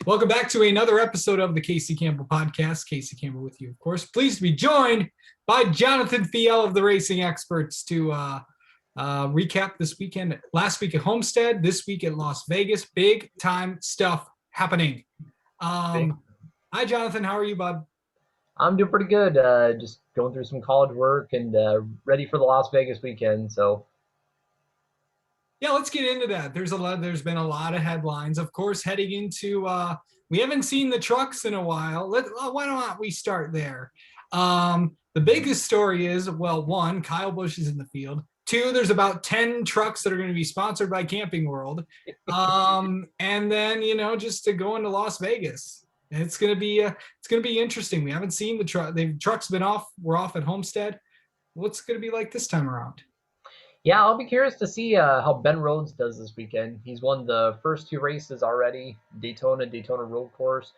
Welcome back to another episode of the Casey Campbell Podcast. Casey Campbell with you, of course. Pleased to be joined by Jonathan Fjeld of the Racing Experts to recap this weekend. Last week at Homestead, this week at Las Vegas. Big time stuff happening. Hi, Jonathan. How are you, bud? I'm doing pretty good. Just going through some college work and ready for the Las Vegas weekend. So Yeah, let's get into that. There's been a lot of headlines, of course, heading into. We haven't seen the trucks in a while. Why don't we start there? The biggest story is, well, one, Kyle Busch is in the field. Two, there's about 10 trucks that are going to be sponsored by Camping World. And then, just to go into Las Vegas. It's going to be interesting. We haven't seen the truck. The trucks been off. We're off at Homestead. What's it going to be like this time around? yeah, I'll be curious to see how Ben Rhodes does this weekend. He's won the first two races already, Daytona Road Course.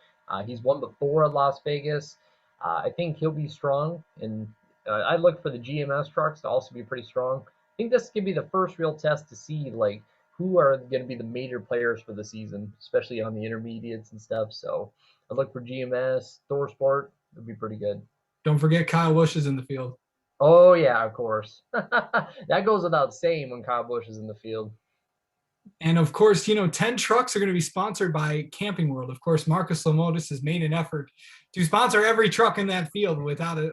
He's won before at Las Vegas. I think he'll be strong, and I look for the GMS trucks to also be pretty strong. I think this could be the first real test to see like who are going to be the major players for the season, especially on the intermediates and stuff. So I look for GMS, Thor Sport. It'll be pretty good. Don't forget Kyle Busch is in the field. Oh yeah, of course. That goes without saying when Kyle Busch is in the field. And of course, 10 trucks are going to be sponsored by Camping World. Of course, Marcus Lamotis has made an effort to sponsor every truck in that field without a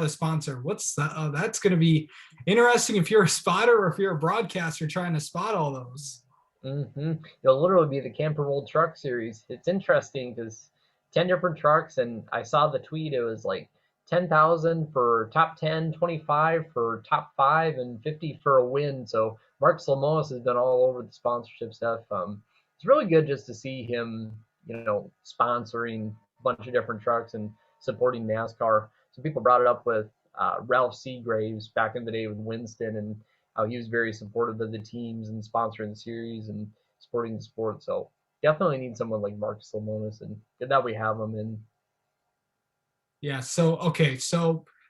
sponsor. That's going to be interesting if you're a spotter or if you're a broadcaster trying to spot all those. It'll literally be the Camper World Truck Series. It's interesting because 10 different trucks, and I saw the tweet. It was like 10,000 for top 10, 25 for top 5, and 50 for a win. So Marcus Lemonis has been all over the sponsorship stuff. It's really good just to see him, sponsoring a bunch of different trucks and supporting NASCAR. So people brought it up with Ralph Seagraves back in the day with Winston and how he was very supportive of the teams and sponsoring the series and supporting the sport. So definitely need someone like Marcus Lemonis, and good that we have him in. Yeah. So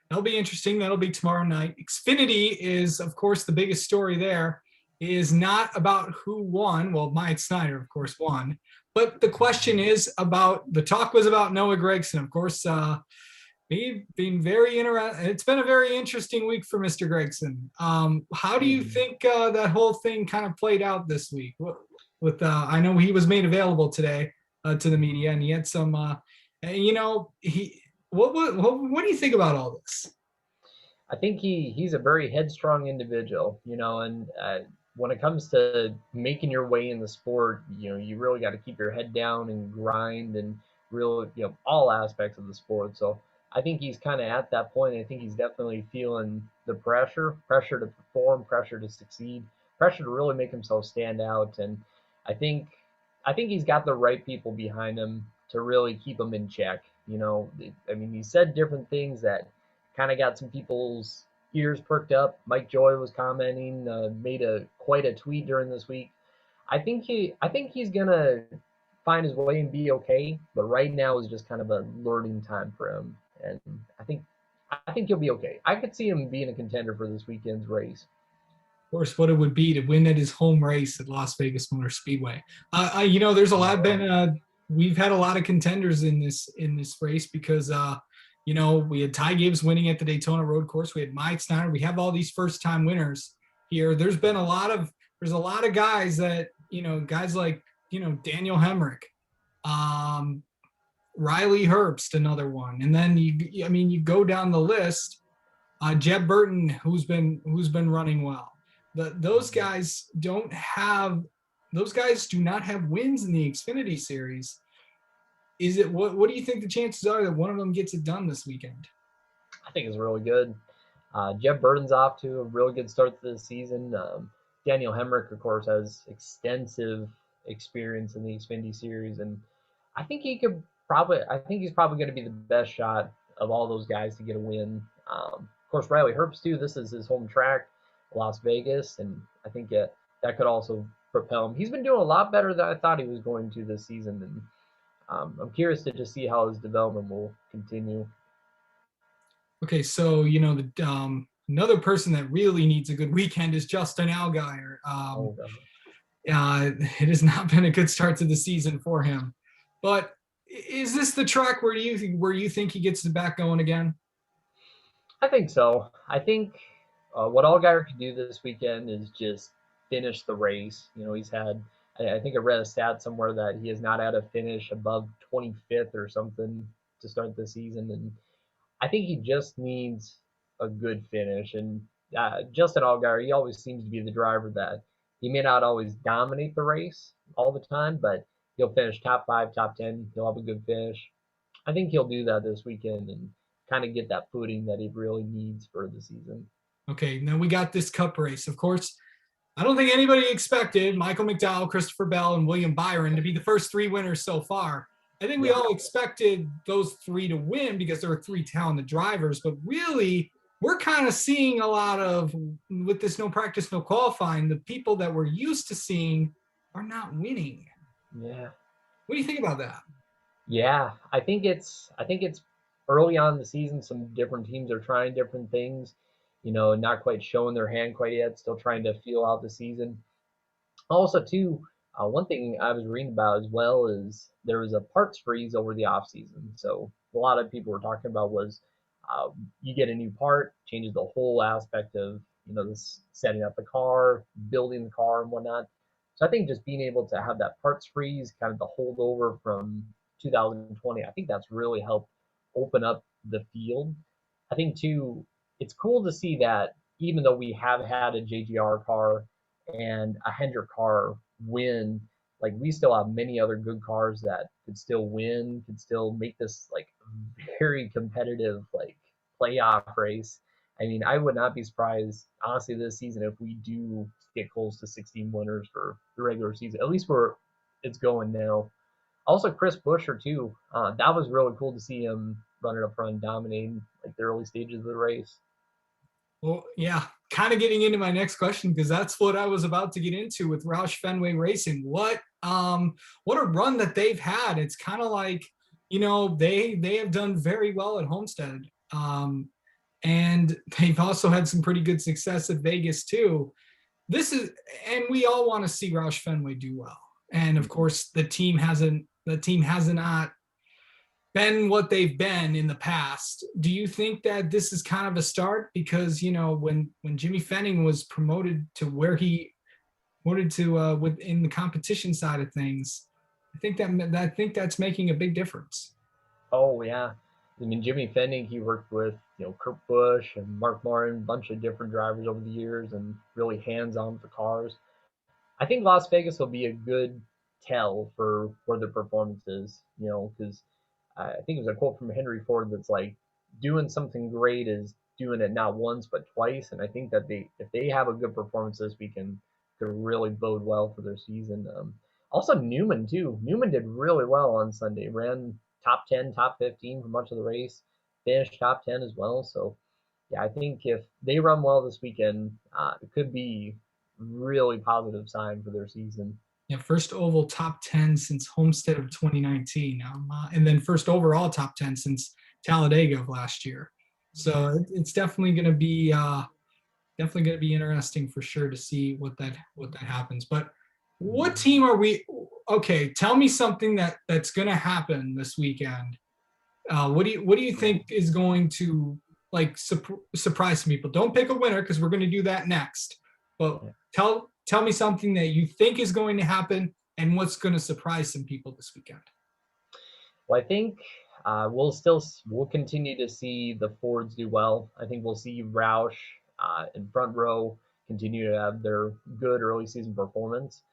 that'll be interesting. That'll be tomorrow night. Xfinity is, of course, the biggest story there. Is not about who won. Well, Mike Snyder, of course, won. But the question is the talk was about Noah Gragson. Of course, being very interesting. It's been a very interesting week for Mr. Gragson. How do you think that whole thing kind of played out this week? I know he was made available today to the media, and he had some. What do you think about all this? I think he's a very headstrong individual, and when it comes to making your way in the sport, you really got to keep your head down and grind and really, all aspects of the sport. So I think he's kind of at that point. I think he's definitely feeling the pressure to perform, pressure to succeed, pressure to really make himself stand out. And I think he's got the right people behind him to really keep him in check. He said different things that kind of got some people's ears perked up. Mike Joy was commenting, made quite a tweet during this week. I think he's gonna find his way and be okay, but right now is just kind of a learning time for him, and I think he'll be okay. I could see him being a contender for this weekend's race. Of course, what it would be to win at his home race at Las Vegas Motor Speedway. There's a lot been. We've had a lot of contenders in this race because we had Ty Gibbs winning at the Daytona Road Course. We had Mike Snyder. We have all these first-time winners here. There's a lot of guys that guys like Daniel Hemrick, Riley Herbst, another one, and then you go down the list. Jeb Burton, who's been running well. Those guys do not have wins in the Xfinity Series. What do you think the chances are that one of them gets it done this weekend? I think it's really good. Jeb Burton's off to a really good start to the season. Daniel Hemrick, of course, has extensive experience in the Xfinity Series, and I think he's probably going to be the best shot of all those guys to get a win. Of course, Riley Herbst too. This is his home track, Las Vegas, and I think that could also propel him. He's been doing a lot better than I thought he was going to this season, and I'm curious to just see how his development will continue. Okay, so another person that really needs a good weekend is Justin Allgaier. It has not been a good start to the season for him. But is this the track where you think he gets the back going again? I think so. I think what Allgaier can do this weekend is just finish the race. He's had, I think I read a stat somewhere that he has not had a finish above 25th or something to start the season. And I think he just needs a good finish. And Justin Allgaier, he always seems to be the driver that he may not always dominate the race all the time, but he'll finish top five, top 10. He'll have a good finish. I think he'll do that this weekend and kind of get that footing that he really needs for the season. Okay, now we got this cup race. Of course, I don't think anybody expected Michael McDowell, Christopher Bell, and William Byron to be the first three winners so far. I think we Yeah. all expected those three to win because there were three talented drivers, but really, we're kind of seeing a lot of, with this no practice, no qualifying, the people that we're used to seeing are not winning. Yeah. What do you think about that? Yeah. I think it's early on in the season. Some different teams are trying different things. Not quite showing their hand quite yet. Still trying to feel out the season. Also, too, one thing I was reading about as well is there was a parts freeze over the off season. So a lot of people were talking about was uh, you get a new part, changes the whole aspect of this setting up the car, building the car, and whatnot. So I think just being able to have that parts freeze, kind of the holdover from 2020, I think that's really helped open up the field. I think too, it's cool to see that even though we have had a JGR car and a Hendrick car win, like we still have many other good cars that could still win, could still make this like very competitive like playoff race. I mean, I would not be surprised honestly this season if we do get close to 16 winners for the regular season. At least where it's going now. Also, Chris Buescher too. That was really cool to see him running up front, dominating like the early stages of the race. Well, yeah, kind of getting into my next question because that's what I was about to get into with RoushFenway Racing. What a run that they've had. It's kind of like, they have done very well at Homestead. And they've also had some pretty good success at Vegas too. This is and we all want to see RoushFenway do well. And of course, the team has not been what they've been in the past. Do you think that this is kind of a start? Because when Jimmy Fenning was promoted to where he wanted to within the competition side of things, I think that's making a big difference. Oh yeah, I mean Jimmy Fenning, he worked with Kurt Busch and Mark Martin, a bunch of different drivers over the years, and really hands on with the cars. I think Las Vegas will be a good tell for where the performance is, because I think it was a quote from Henry Ford that's like, doing something great is doing it not once but twice. And I think that if they have a good performance this weekend, could really bode well for their season. Also Newman too. Newman did really well on Sunday. Ran top 10, top 15 for much of the race. Finished top 10 as well. So yeah, I think if they run well this weekend, it could be really positive sign for their season. Yeah, first oval top 10 since Homestead of 2019, and then first overall top 10 since Talladega of last year. So it's definitely going to be interesting for sure to see what that happens. But what team are we? Okay, tell me something that's going to happen this weekend. What do you think is going to like surprise people? Don't pick a winner because we're going to do that next. But tell me something that you think is going to happen and what's going to surprise some people this weekend. Well, I think we'll continue to see the Fords do well. I think we'll see Roush in front row continue to have their good early season performance.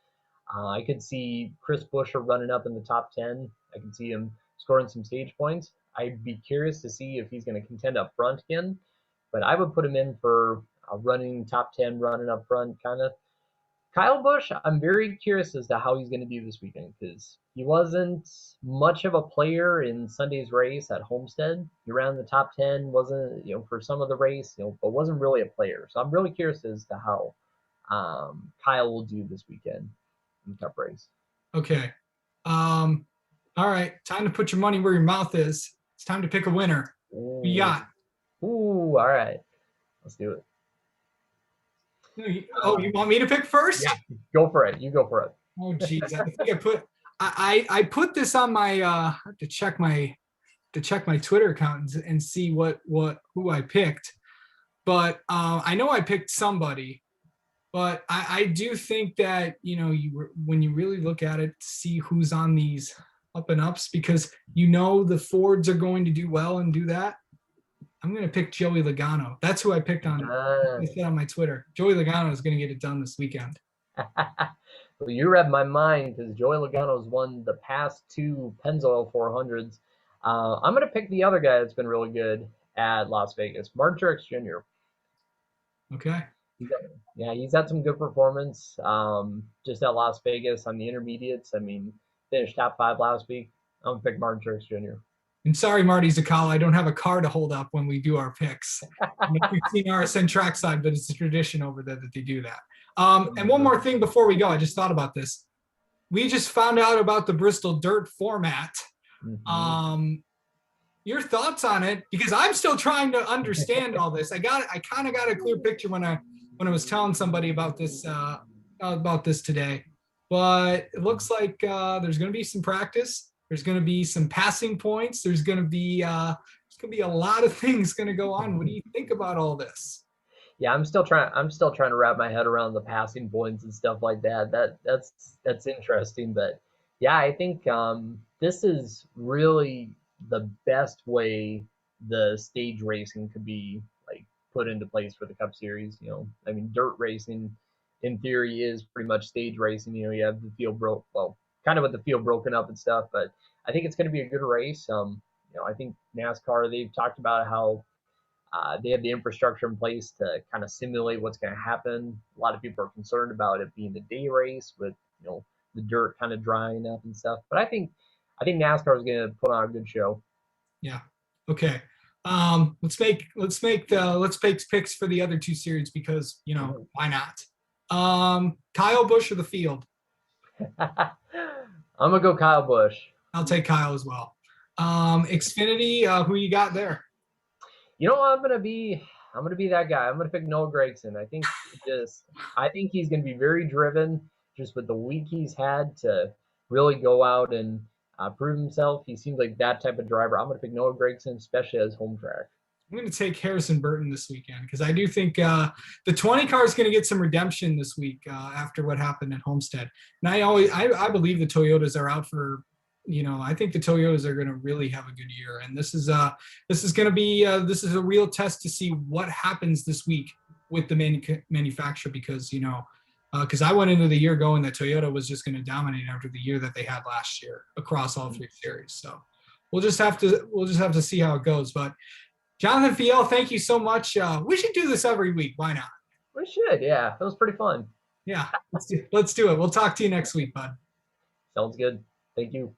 I could see Chris Buescher running up in the top 10. I can see him scoring some stage points. I'd be curious to see if he's going to contend up front again, but I would put him in for a running top 10, running up front kind of. Kyle Busch, I'm very curious as to how he's going to do this weekend because he wasn't much of a player in Sunday's race at Homestead. He ran the top 10, wasn't, for some of the race, but wasn't really a player. So I'm really curious as to how Kyle will do this weekend in the Cup race. Okay. Um, all right. Time to put your money where your mouth is. It's time to pick a winner. Who you Ooh, got? ooh, all right. Let's do it. Oh, you want me to pick first? Yeah, go for it. You go for it. Oh, geez. I put this on my I have to check my Twitter account and see who I picked. But I know I picked somebody. But I do think that when you really look at it, see who's on these up and ups, because the Fords are going to do well and do that. I'm going to pick Joey Logano. That's who I picked on. I said on my Twitter. Joey Logano is going to get it done this weekend. Well, you read my mind because Joey Logano's won the past two Pennzoil 400s. I'm going to pick the other guy that's been really good at Las Vegas, Martin Truex Jr. Okay. Yeah, he's had some good performance just at Las Vegas on the intermediates. I mean, finished top 5 last week. I'm going to pick Martin Truex Jr. And sorry, Marty Zakala, I don't have a car to hold up when we do our picks. We've seen RSN trackside, but it's a tradition over there that they do that. And one more thing before we go, I just thought about this. We just found out about the Bristol Dirt format. Mm-hmm. Your thoughts on it? Because I'm still trying to understand all this. I kind of got a clear picture when I was telling somebody about this today. But it looks like there's going to be some practice. There's going to be some passing points. There's going to be a lot of things going to go on. What do you think about all this? Yeah, I'm still trying to wrap my head around the passing points and stuff like that. That's interesting, but yeah, I think this is really the best way the stage racing could be like put into place for the Cup Series. I mean, dirt racing in theory is pretty much stage racing. You have the field kind of with the field broken up and stuff, but I think it's going to be a good race. I think NASCAR, they've talked about how they have the infrastructure in place to kind of simulate what's going to happen. A lot of people are concerned about it being the day race with the dirt kind of drying up and stuff. But I think NASCAR is going to put on a good show. Yeah. Okay. Let's make picks for the other two series because why not? Kyle Busch or the field? I'm gonna go Kyle Busch. I'll take Kyle as well. Xfinity, who you got there? I'm gonna be that guy. I'm gonna pick Noah Gragson. I think he's gonna be very driven, just with the week he's had to really go out and prove himself. He seems like that type of driver. I'm gonna pick Noah Gragson, especially as home track. I'm going to take Harrison Burton this weekend because I do think the 20 car is going to get some redemption this week after what happened at Homestead. And I believe the Toyotas are out for, I think the Toyotas are going to really have a good year. And this is going to be this is a real test to see what happens this week with the manufacturer because because I went into the year going that Toyota was just going to dominate after the year that they had last year across all 3 series. So we'll just have to see how it goes. But Jonathan Fjeld, thank you so much. We should do this every week. Why not? We should, yeah. It was pretty fun. Yeah, let's do it. We'll talk to you next week, bud. Sounds good. Thank you.